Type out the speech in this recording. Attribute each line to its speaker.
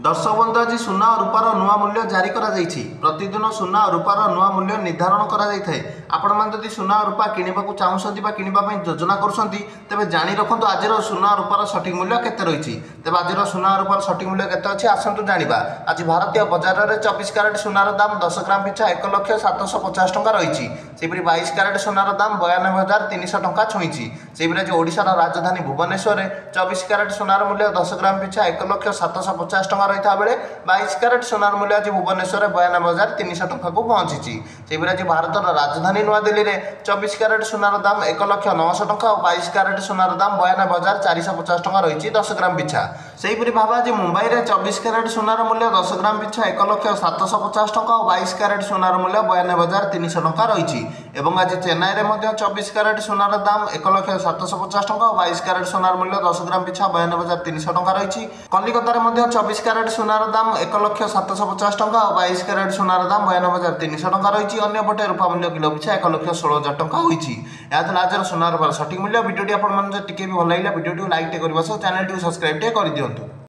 Speaker 1: दर्शक बंधु आज सुना और रूपार नुआ मूल्य जारी प्रतिदिन सुना और रूपार नुआ मूल्य निर्धारण कर सुना और रूपा किणवा चाहूँगी किणवाई योजना करें जाणी रखु आज सुना और रूपार सठिक मूल्य केते रही तेज आज सुना और रूपार सठिक मूल्य केते अच्छी आसतु जाना। आज भारतीय बजार में 24 क्यारेट सुनार दाम 10 ग्राम पिछा 1,750,000 टंका रही। सेपरी 22 क्यारेट सुनार दाम 92,300 टंका छुई। सेपरी आज ओडिशार राजधानी भुवनेश्वर में 24 क्यारेट सुनार मूल्य 10 ग्राम पिछा 1,750,000 टंका रही बेले 22 क्यारेट सुनार मूल्य आज भुवनेश्वर 92,300 टंका को पहुंची। सेपरी आज भारत राजधानी नुआदिल्ली में 24 क्यारेट सुनार दाम 1,09,000 टंका और 22 क्यारेट सुनार दाम 92,450 टंका रही 10 ग्राम पिछा। सेहीपरि भाव आज मुंबई में 24 क्यारेट सुनार मूल्य 10 ग्राम पिछा 1,750,000 टंका और 22 क्यारेट सुनार मूल्य 92,300 टंका रही। आज चेन्नई में 24 क्यारेट सुनार दाम 1,750,000 टंका और 22 क्यारेट सुनार मूल्य 10 ग्राम पिछा 92,300 टंका रही। कलिकतार 24 क्यारेट सुनार दाम 1,750,000 टंका और 22 क्यारेट सुनार दाम 92,300 टंका रही। अन्यपटे रूपा मूल्य किलो पिछा 1,16,000 टंका होती। आज सुनार सठिक मूल्य भिडियो आपको टे भी भल लगे भिडियो लाइक करने चैनल सब्सक्राइब कर दिंतु।